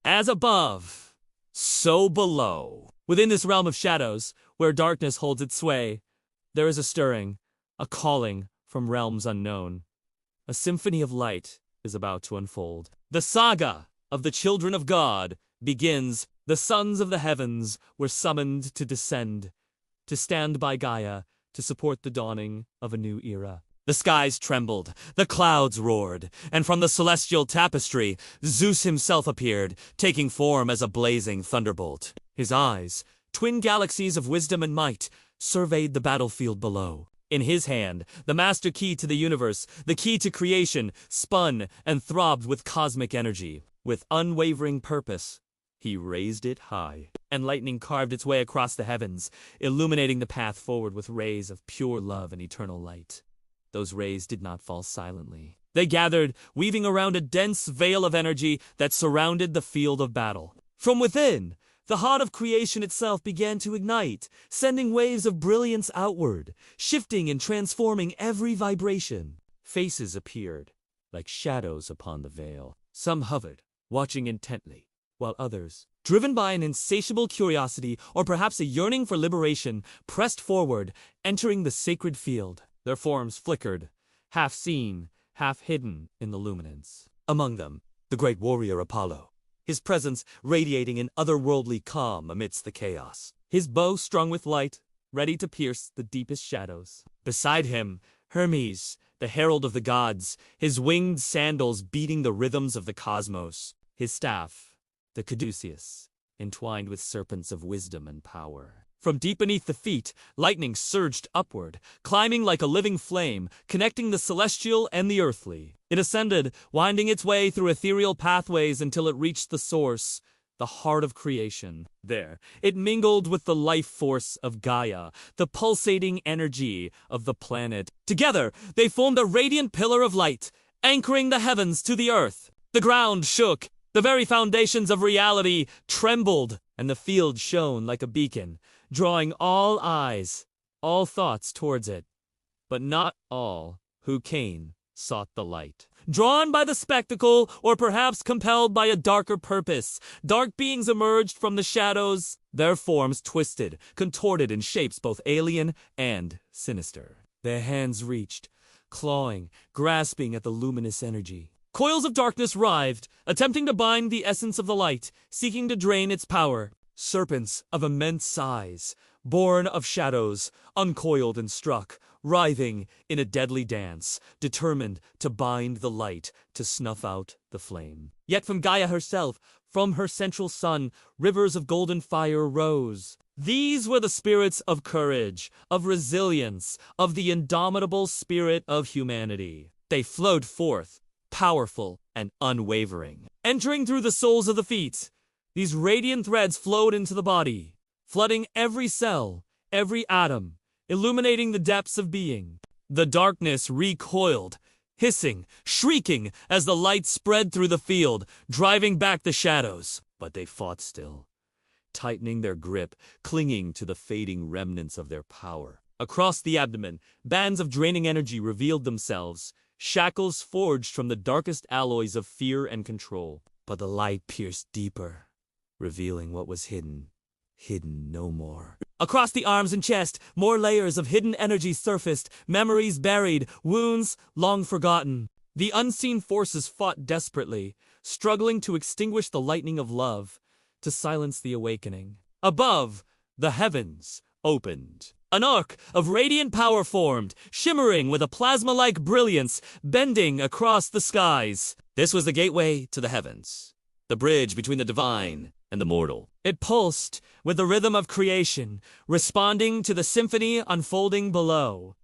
As above, so below. Within this realm of shadows, where darkness holds its sway, there is a stirring, a calling from realms unknown. A symphony of light is about to unfold. The saga of the children of God begins. The sons of the heavens were summoned to descend, to stand by Gaia, to support the dawning of a new era. The skies trembled, the clouds roared, and from the celestial tapestry, Zeus himself appeared, taking form as a blazing thunderbolt. His eyes, twin galaxies of wisdom and might, surveyed the battlefield below. In his hand, the master key to the universe, the key to creation, spun and throbbed with cosmic energy. With unwavering purpose, he raised it high, and lightning carved its way across the heavens, illuminating the path forward with rays of pure love and eternal light. Those rays did not fall silently. They gathered, weaving around a dense veil of energy that surrounded the field of battle. From within, the heart of creation itself began to ignite, sending waves of brilliance outward, shifting and transforming every vibration. Faces appeared, like shadows upon the veil. Some hovered, watching intently, while others, driven by an insatiable curiosity or perhaps a yearning for liberation, pressed forward, entering the sacred field. Their forms flickered, half seen, half hidden in the luminance. Among them, the great warrior Apollo, his presence radiating an otherworldly calm amidst the chaos. His bow strung with light, ready to pierce the deepest shadows. Beside him, Hermes, the herald of the gods, his winged sandals beating the rhythms of the cosmos. His staff, the caduceus, entwined with serpents of wisdom and power. From deep beneath the feet, lightning surged upward, climbing like a living flame, connecting the celestial and the earthly. It ascended, winding its way through ethereal pathways until it reached the source, the heart of creation. There, it mingled with the life force of Gaia, the pulsating energy of the planet. Together, they formed a radiant pillar of light, anchoring the heavens to the earth. The ground shook, the very foundations of reality trembled, and the field shone like a beacon, drawing all eyes, all thoughts towards it. But not all who came sought the light. Drawn by the spectacle, or perhaps compelled by a darker purpose, dark beings emerged from the shadows, their forms twisted, contorted in shapes both alien and sinister. Their hands reached, clawing, grasping at the luminous energy. Coils of darkness writhed, attempting to bind the essence of the light, seeking to drain its power. Serpents of immense size, born of shadows, uncoiled and struck, writhing in a deadly dance, determined to bind the light, to snuff out the flame. Yet from Gaia herself, from her central sun, rivers of golden fire rose. These were the spirits of courage, of resilience, of the indomitable spirit of humanity. They flowed forth, powerful and unwavering. Entering through the soles of the feet, these radiant threads flowed into the body, flooding every cell, every atom, illuminating the depths of being. The darkness recoiled, hissing, shrieking as the light spread through the field, driving back the shadows. But they fought still, tightening their grip, clinging to the fading remnants of their power. Across the abdomen, bands of draining energy revealed themselves, shackles forged from the darkest alloys of fear and control. But the light pierced deeper, revealing what was hidden no more. Across the arms and chest, more layers of hidden energy surfaced, memories buried, wounds long forgotten. The unseen forces fought desperately, struggling to extinguish the lightning of love, to silence the awakening. Above, the heavens opened. An arc of radiant power formed, shimmering with a plasma-like brilliance, bending across the skies. This was the gateway to the heavens, the bridge between the divine and the mortal. It pulsed with the rhythm of creation, responding to the symphony unfolding below.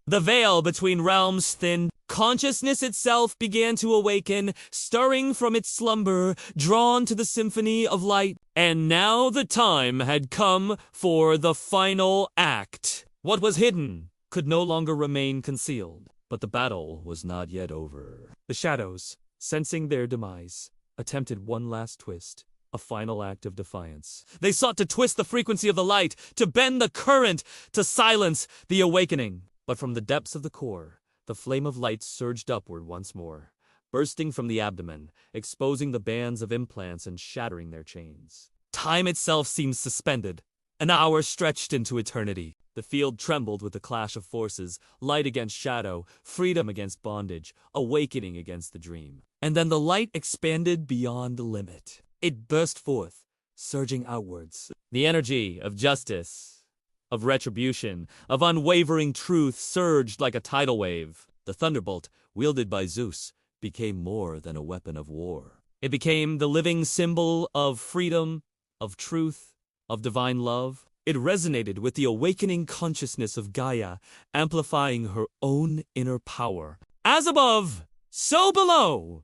The veil between realms thinned. Consciousness itself began to awaken, stirring from its slumber, drawn to the symphony of light. And now the time had come for the final act. What was hidden could no longer remain concealed. But the battle was not yet over. The shadows, sensing their demise, attempted one last twist. A final act of defiance. They sought to twist the frequency of the light, to bend the current, to silence the awakening. But from the depths of the core, the flame of light surged upward once more, bursting from the abdomen, exposing the bands of implants and shattering their chains. Time itself seemed suspended. An hour stretched into eternity. The field trembled with the clash of forces, light against shadow, freedom against bondage, awakening against the dream. And then the light expanded beyond the limit. It burst forth, surging outwards. The energy of justice, of retribution, of unwavering truth surged like a tidal wave. The thunderbolt, wielded by Zeus, became more than a weapon of war. It became the living symbol of freedom, of truth, of divine love. It resonated with the awakening consciousness of Gaia, amplifying her own inner power. As above, so below!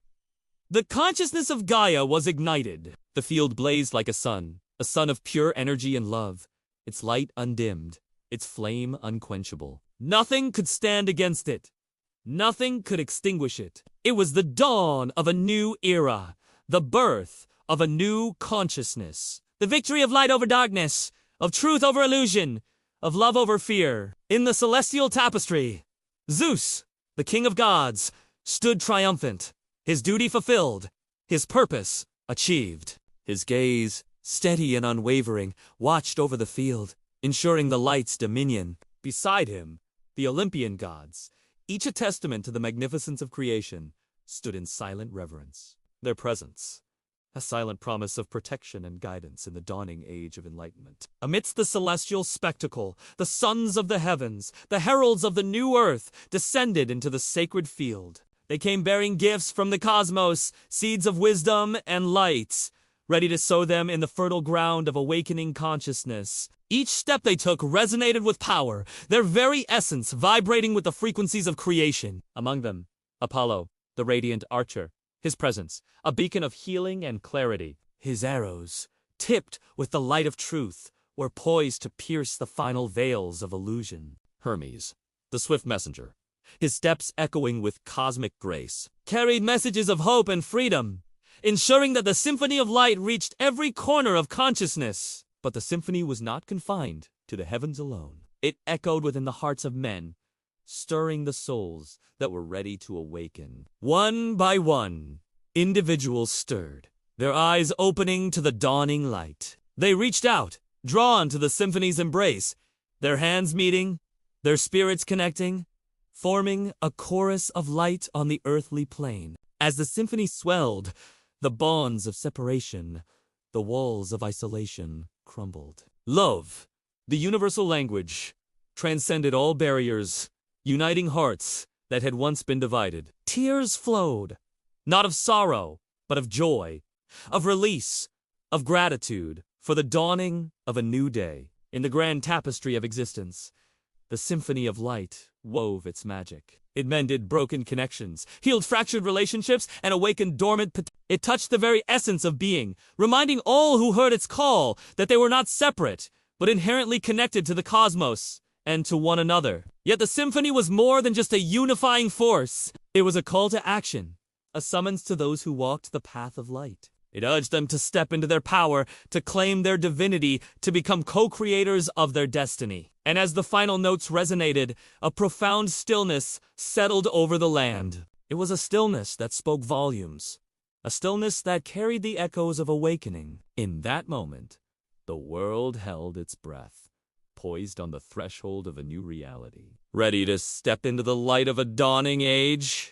The consciousness of Gaia was ignited. The field blazed like a sun of pure energy and love, its light undimmed, its flame unquenchable. Nothing could stand against it. Nothing could extinguish it. It was the dawn of a new era, the birth of a new consciousness. The victory of light over darkness, of truth over illusion, of love over fear. In the celestial tapestry, Zeus, the king of gods, stood triumphant, his duty fulfilled, his purpose achieved. His gaze, steady and unwavering, watched over the field, ensuring the light's dominion. Beside him, the Olympian gods, each a testament to the magnificence of creation, stood in silent reverence. Their presence, a silent promise of protection and guidance in the dawning age of enlightenment. Amidst the celestial spectacle, the sons of the heavens, the heralds of the new earth, descended into the sacred field. They came bearing gifts from the cosmos, seeds of wisdom and light, ready to sow them in the fertile ground of awakening consciousness. Each step they took resonated with power, their very essence vibrating with the frequencies of creation. Among them, Apollo, the radiant archer, his presence, a beacon of healing and clarity. His arrows, tipped with the light of truth, were poised to pierce the final veils of illusion. Hermes, the swift messenger, his steps echoing with cosmic grace, carried messages of hope and freedom, ensuring that the symphony of light reached every corner of consciousness. But the symphony was not confined to the heavens alone. It echoed within the hearts of men, stirring the souls that were ready to awaken. One by one, individuals stirred, their eyes opening to the dawning light. They reached out, drawn to the symphony's embrace, their hands meeting, their spirits connecting, forming a chorus of light on the earthly plane. As the symphony swelled, the bonds of separation, the walls of isolation crumbled. Love, the universal language, transcended all barriers, uniting hearts that had once been divided. Tears flowed, not of sorrow, but of joy, of release, of gratitude for the dawning of a new day. In the grand tapestry of existence, the symphony of light wove its magic. It mended broken connections, healed fractured relationships, and awakened dormant potential. It touched the very essence of being, reminding all who heard its call that they were not separate, but inherently connected to the cosmos and to one another. Yet the symphony was more than just a unifying force. It was a call to action, a summons to those who walked the path of light. It urged them to step into their power, to claim their divinity, to become co-creators of their destiny. And as the final notes resonated, a profound stillness settled over the land. It was a stillness that spoke volumes, a stillness that carried the echoes of awakening. In that moment, the world held its breath, poised on the threshold of a new reality, ready to step into the light of a dawning age.